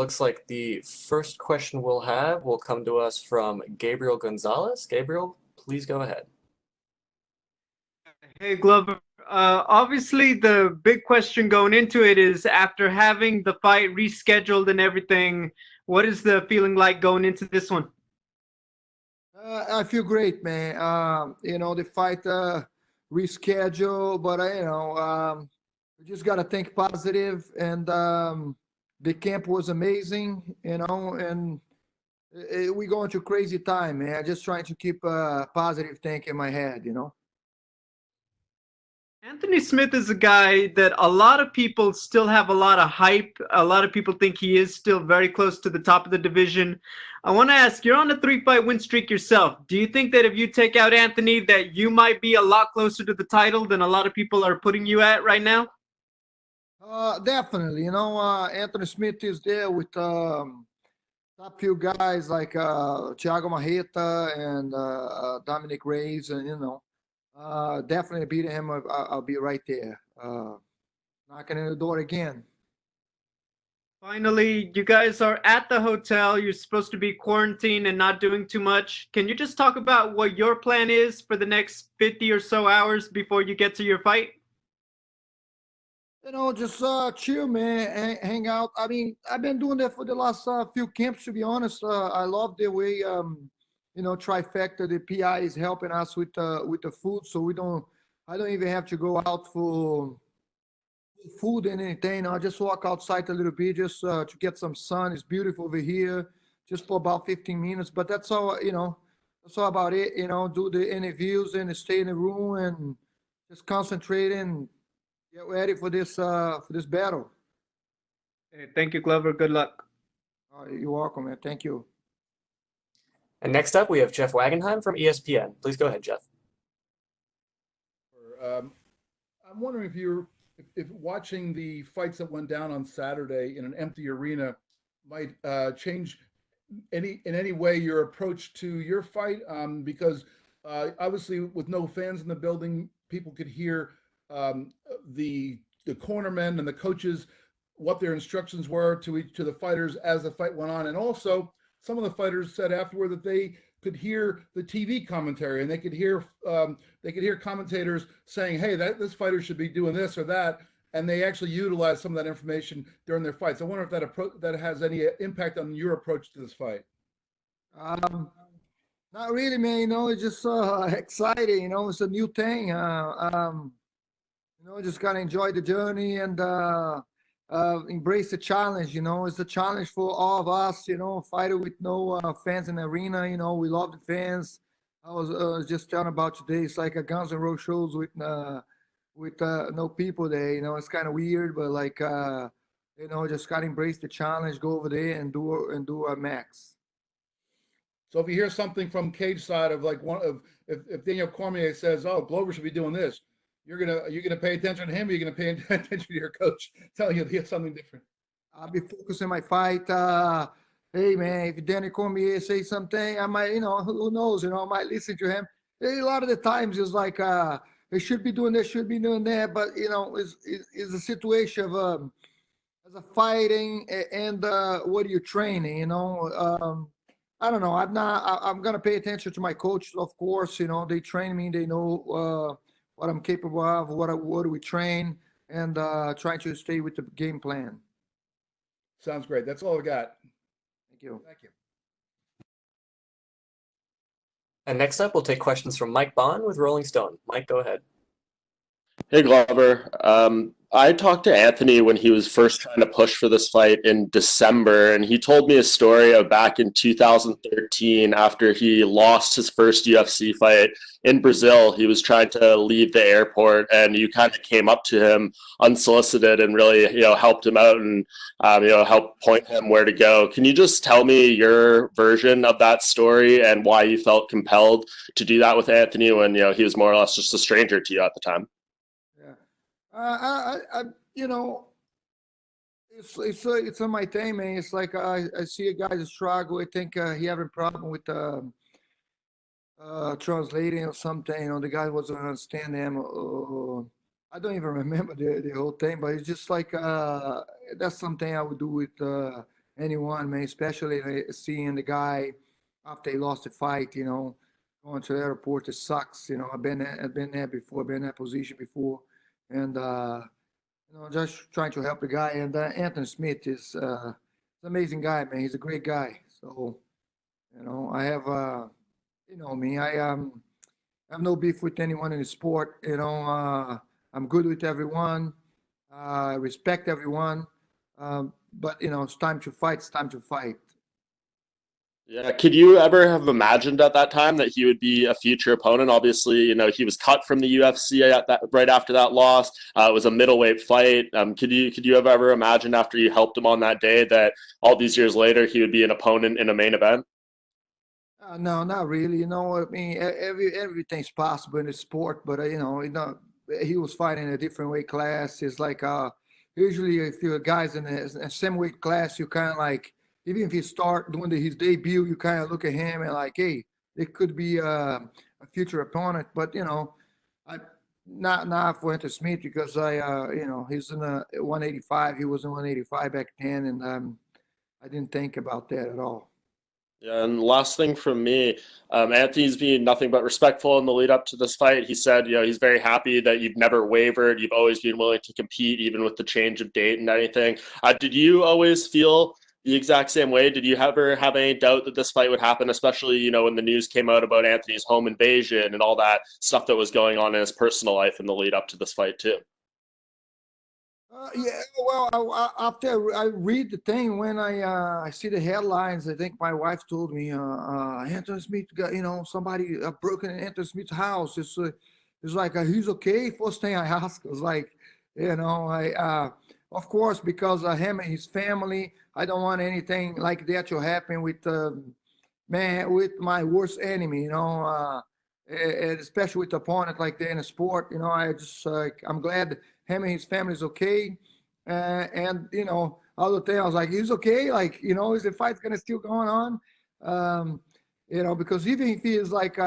looks like the first question we'll have will come to us from Gabriel Gonzalez. Gabriel, please go ahead. Hey, Glover. Obviously, the big question going into it is after having the fight rescheduled and everything, what is the feeling like going into this one? I feel great, man. The fight rescheduled, but we just gotta think positive. And the camp was amazing, and we going through crazy time, man. Just trying to keep a positive think in my head. Anthony Smith is a guy that a lot of people still have a lot of hype. A lot of people think he is still very close to the top of the division. I want to ask, you're on a 3-fight win streak yourself. Do you think that if you take out Anthony, that you might be a lot closer to the title than a lot of people are putting you at right now? Definitely. Anthony Smith is there with top few guys like Thiago Marreta and Dominic Reyes, and definitely beating him. I'll be right there, knocking on the door again. Finally, you guys are at the hotel. You're supposed to be quarantined and not doing too much. Can you just talk about what your plan is for the next 50 or so hours before you get to your fight? Just chill, man, hang out. I mean, I've been doing that for the last few camps, to be honest. I love the way, Trifecta, the PI is helping us with the food, so I don't even have to go out for food and anything. I just walk outside a little bit just to get some sun. It's beautiful over here, just for about 15 minutes. But that's all, that's all about it. Do the interviews and stay in the room and just concentrate and get ready for this battle. Hey, thank you, Glover. Good luck. You're welcome, man. Thank you. And next up, we have Jeff Wagenheim from ESPN. Please go ahead, Jeff. I'm wondering if watching the fights that went down on Saturday in an empty arena might change in any way your approach to your fight, because obviously with no fans in the building, people could hear the cornermen and the coaches what their instructions were to the fighters as the fight went on, and also some of the fighters said afterward that they could hear the TV commentary and they could hear commentators saying, "Hey, this fighter should be doing this or that," and they actually utilized some of that information during their fights. I wonder if that has any impact on your approach to this fight. Not really, man. It's just exciting. It's a new thing. Just gotta enjoy the journey and embrace the challenge. It's a challenge for all of us. Fighter with no fans in the arena. We love the fans. I was just telling about today. It's like a Guns N' Roses shows with no people there. It's kind of weird, but just gotta embrace the challenge. Go over there and do our max. So if you hear something from cage side of if Daniel Cormier says, "Oh, Glover should be doing this," you're gonna pay attention to him. Or you're gonna pay attention to your coach telling you to get something different. I'll be focused on my fight. Hey man, if Daniel Cormier say something, I might, who knows, I might listen to him. A lot of the times it's like they should be doing this, should be doing that, but it's a situation of as a fighting and what are you training? I don't know. I'm gonna pay attention to my coach, of course. They train me. They know what I'm capable of. What do we train, and trying to stay with the game plan. Sounds great. That's all I got. Thank you. Thank you. And next up, we'll take questions from Mike Bond with Rolling Stone. Mike, go ahead. Hey, Glover. I talked to Anthony when he was first trying to push for this fight in December, and he told me a story of back in 2013 after he lost his first UFC fight in Brazil. He was trying to leave the airport, and you kind of came up to him unsolicited and really, helped him out and, helped point him where to go. Can you just tell me your version of that story and why you felt compelled to do that with Anthony when, he was more or less just a stranger to you at the time? It's on my thing, man. It's like I see a guy struggle. I think he having a problem with translating or something. The guy wasn't understand him. I don't even remember the whole thing, but it's just like that's something I would do with anyone, man, especially seeing the guy after he lost the fight, going to the airport. It sucks. I've been there before, been in that position before. And, just trying to help the guy. And Anthony Smith is an amazing guy, man. He's a great guy. So, I have, me, I have no beef with anyone in the sport. I'm good with everyone. I respect everyone. But, it's time to fight. It's time to fight. Yeah, could you ever have imagined at that time that he would be a future opponent? Obviously, he was cut from the UFC right after that loss. It was a middleweight fight. Could you have ever imagined after you helped him on that day that all these years later he would be an opponent in a main event? No, not really. I mean, everything's possible in the sport, but he was fighting a different weight class. It's like usually if you're guys in the same weight class, you kind of like, even if you start doing his debut, you kind of look at him and like, hey, it could be a future opponent. But I not for Anthony Smith because he's in a 185. He was in 185 back then, and I didn't think about that at all. Yeah, and last thing from me, Anthony's been nothing but respectful in the lead up to this fight. He said, he's very happy that you've never wavered. You've always been willing to compete, even with the change of date and anything. Did you always feel the exact same way? Did you ever have any doubt that this fight would happen, especially, when the news came out about Anthony's home invasion and all that stuff that was going on in his personal life in the lead up to this fight too? Yeah, well, after I read the thing, when I see the headlines, I think my wife told me, Anthony Smith got, somebody broken in Anthony Smith's house. It's like, he's okay. First thing I asked was like, of course, because him and his family, I don't want anything like that to happen with with my worst enemy, and especially with the opponent like that in the sport. I just I'm glad him and his family is okay. And other thing, I was like, he's okay. Like, is the fight gonna still going on? Because even if he is like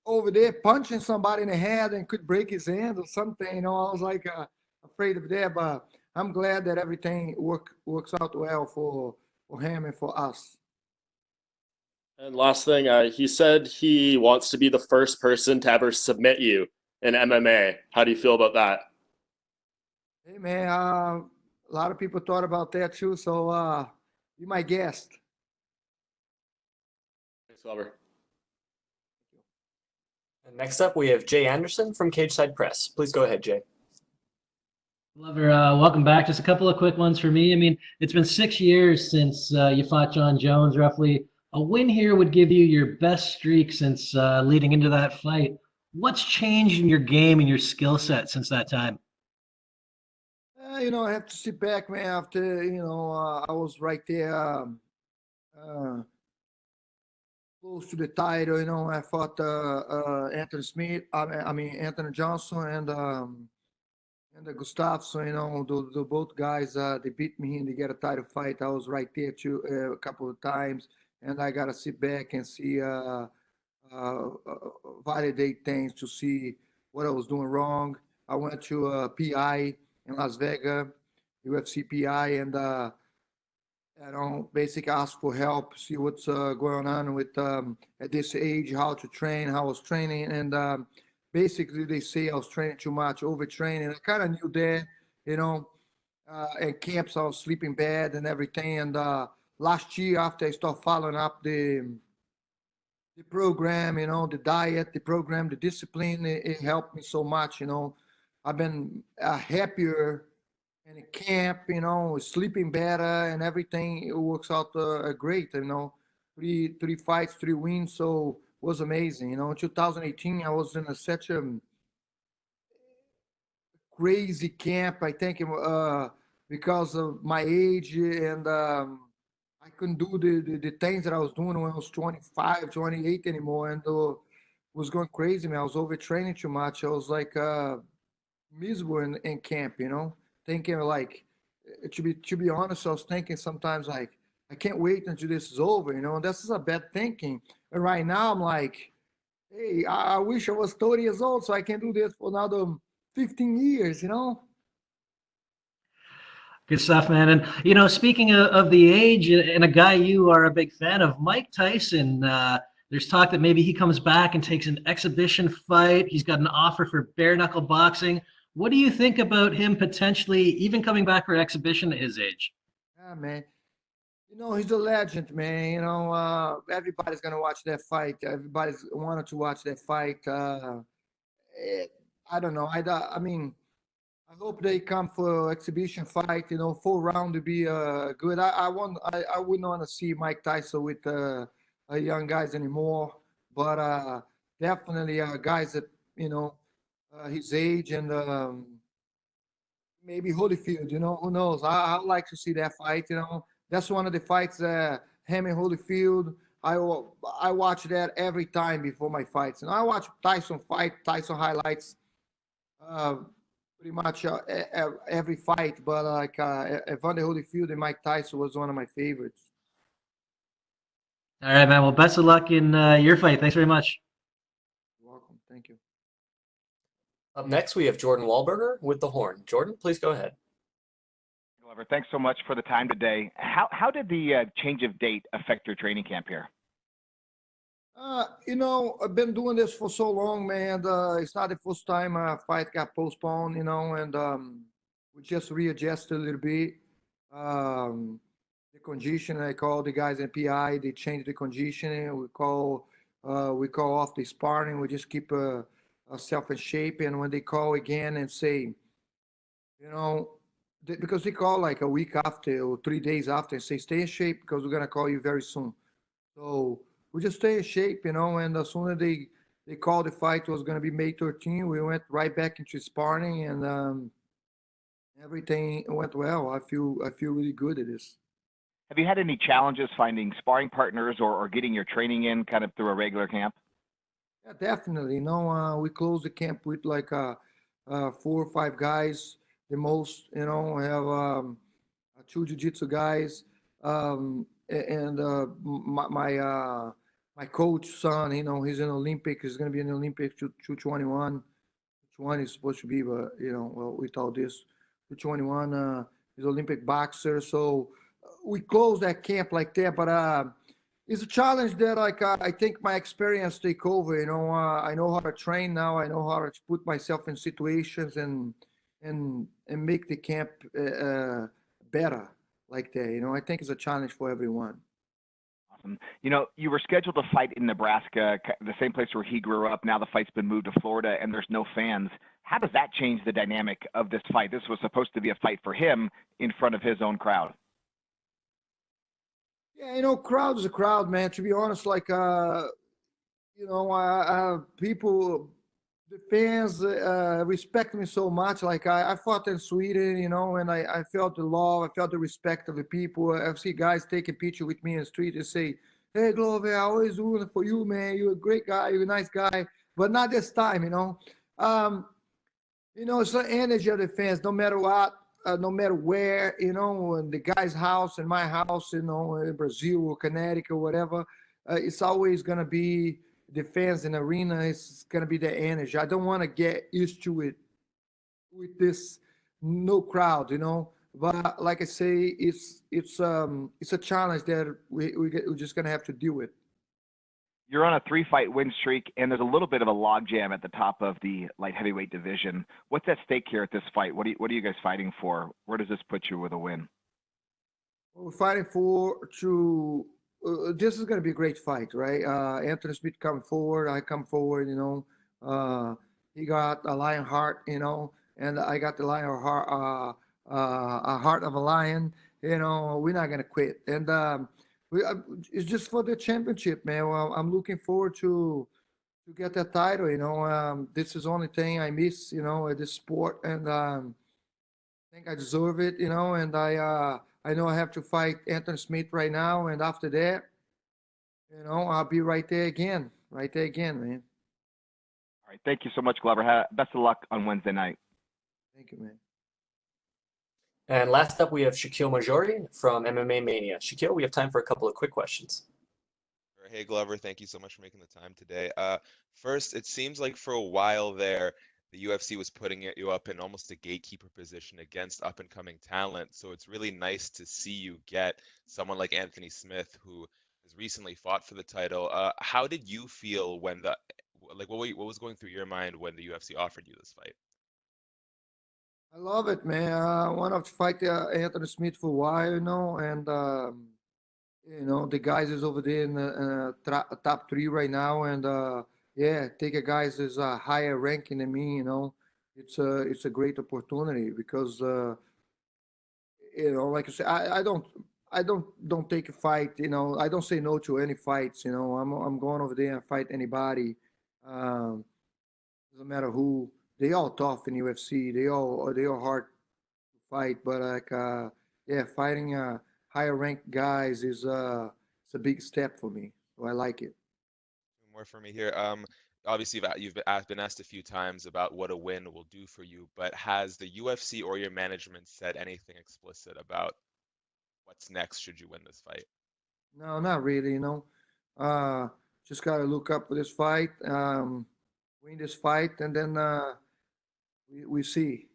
over there punching somebody in the head and could break his hand or something, I was like afraid of that. But I'm glad that everything works out well for him and for us. And last thing, he said he wants to be the first person to ever submit you in MMA. How do you feel about that? Hey man, a lot of people thought about that too. So you're my guest. Thanks, Robert. And next up, we have Jay Anderson from Cage Side Press. Please go ahead, Jay. Lover, welcome back. Just a couple of quick ones for me. I mean, it's been 6 years since you fought John Jones, roughly. A win here would give you your best streak since leading into that fight. What's changed in your game and your skill set since that time? I have to sit back, man. After I was right there, close to the title. I fought Anthony Smith. I mean Anthony Johnson and the Gustafsson. The both guys they beat me and they get a title fight. I was right there too a couple of times, and I gotta sit back and see validate things to see what I was doing wrong. I went to PI in Las Vegas, UFC PI, and basically ask for help, see what's going on with at this age, how to train, how I was training, and basically they say I was training too much, overtraining. I kind of knew that, at camps I was sleeping bad and everything. And last year, after I started following up the program, the diet, the program, the discipline, it helped me so much. I've been happier in a camp, sleeping better and everything. It works out great, three fights, 3 wins. So it was amazing. In 2018, I was in such a crazy camp. I think because of my age and I couldn't do the things that I was doing when I was 25, 28 anymore. And was going crazy, man. I was overtraining too much. I was like miserable in camp, thinking like, to be honest, I was thinking sometimes like, I can't wait until this is over, and this is a bad thinking. And right now I'm like, hey, I wish I was 30 years old so I can do this for another 15 years, Good stuff, man. And speaking of the age and a guy you are a big fan of, Mike Tyson. There's talk that maybe he comes back and takes an exhibition fight. He's got an offer for bare knuckle boxing. What do you think about him potentially even coming back for exhibition at his age? Yeah, man. He's a legend, man. Everybody's gonna watch that fight. Everybody's wanted to watch that fight. I don't know. I mean, I hope they come for exhibition fight. Full round to be good. I wouldn't want to see Mike Tyson with young guys anymore. But definitely guys that his age and maybe Holyfield. Who knows? I'd like to see that fight. That's one of the fights. Him and Holyfield. I watch that every time before my fights, and I watch Tyson highlights. Uh, Pretty much every fight, but like Evander Holyfield and Mike Tyson was one of my favorites. All right, man. Well, best of luck in your fight. Thanks very much. You're welcome. Thank you. Up next, we have Jordan Wahlberger with the horn. Jordan, please go ahead. Glover, thanks so much for the time today. How did the change of date affect your training camp here? I've been doing this for so long, man. It's not the first time a fight got postponed, and we just readjusted a little bit. The condition, I call the guys in PI, they changed the conditioning. We call off the sparring. We just keep ourselves in shape. And when they call again and say, because they call like a week after or 3 days after and say, stay in shape because we're going to call you very soon. So we just stay in shape, and as soon as they called the fight was going to be May 13, we went right back into sparring, and everything went well. I feel really good at this. Have you had any challenges finding sparring partners or getting your training in kind of through a regular camp? Yeah, definitely. We closed the camp with like 4 or 5 guys, the most. We have 2 jiu-jitsu guys, and my coach son, he's an Olympic. He's going to be in the Olympic 221. 220 is supposed to be, but well, we thought this 221. He's an Olympic boxer. So we closed that camp like that. But it's a challenge that I think my experience take over. I know how to train now. I know how to put myself in situations and make the camp better like that. I think it's a challenge for everyone. Awesome. You were scheduled to fight in Nebraska, the same place where he grew up. Now the fight's been moved to Florida, and there's no fans. How does that change the dynamic of this fight? This was supposed to be a fight for him in front of his own crowd. Yeah, crowd is a crowd, man. To be honest, like, people, the fans respect me so much. Like, I fought in Sweden, and I felt the love, I felt the respect of the people. I see guys take a picture with me in the street and say, hey, Glover, I always rooting for you, man. You're a great guy. You're a nice guy. But not this time, it's the energy of the fans, no matter what. No matter where, in the guy's house, in my house, in Brazil or Connecticut or whatever, it's always going to be the fans in the arena. It's going to be the energy. I don't want to get used to it with this no crowd, But like I say, it's a challenge that we're just going to have to deal with. You're on a 3-fight win streak, and there's a little bit of a logjam at the top of the light heavyweight division. What's at stake here at this fight? What are you guys fighting for? Where does this put you with a win? We're fighting this is going to be a great fight, right? Anthony Smith coming forward, I come forward, he got a lion heart, and I got the lion heart, a heart of a lion. We're not going to quit. And it's just for the championship, man. Well, I'm looking forward to get that title. This is the only thing I miss, at this sport, and I think I deserve it, and I know I have to fight Anthony Smith right now, and after that, I'll be right there again, man. All right, thank you so much, Glover. Best of luck on Wednesday night. Thank you, man. And last up, we have Shaquille Majori from MMA Mania. Shaquille, we have time for a couple of quick questions. Hey, Glover, thank you so much for making the time today. First, it seems like for a while there, the UFC was putting you up in almost a gatekeeper position against up and coming talent. So it's really nice to see you get someone like Anthony Smith, who has recently fought for the title. How did you feel when what was going through your mind when the UFC offered you this fight? I love it, man. I wanted to fight Anthony Smith for a while, and the guys is over there in the top three right now, and yeah, take a guys is a higher ranking than me, it's a great opportunity because like I said, I don't take a fight, I don't say no to any fights, I'm going over there and fight anybody, um, doesn't matter who. They all tough in UFC. They all hard to fight, but like yeah, fighting higher ranked guys is it's a big step for me. So I like it. More for me here. Obviously, you've been asked a few times about what a win will do for you, but has the UFC or your management said anything explicit about what's next should you win this fight? No, not really. Uh, just gotta look up for this fight, win this fight, and then we see.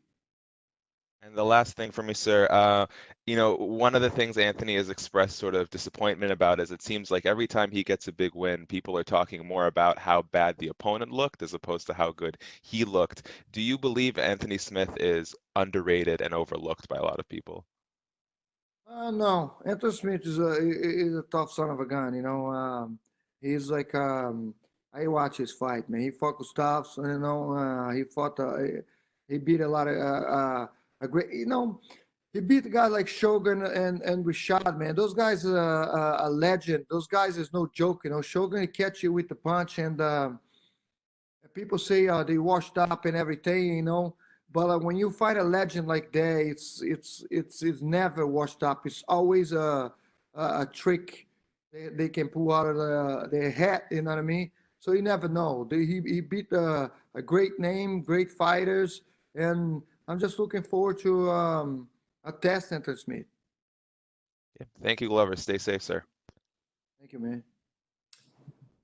And the last thing for me, sir, one of the things Anthony has expressed sort of disappointment about is it seems like every time he gets a big win, people are talking more about how bad the opponent looked as opposed to how good he looked. Do you believe Anthony Smith is underrated and overlooked by a lot of people? No, Anthony Smith is a tough son of a gun. He's like I watch his fight, man. He fought Gustavs, he fought. He beat a lot of a great. He beat a guy like Shogun and Rashad, man. Those guys are a legend. Those guys is no joke. Shogun he catch you with the punch, and people say they washed up and everything, but when you fight a legend like that, it's never washed up. It's always a trick they can pull out of their hat. You know what I mean? So you never know. He beat a great name, great fighters, and I'm just looking forward to a test Anthony Smith. Yeah. Thank you, Glover. Stay safe, sir. Thank you, man.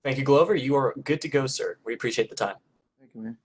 Thank you, Glover. You are good to go, sir. We appreciate the time. Thank you, man.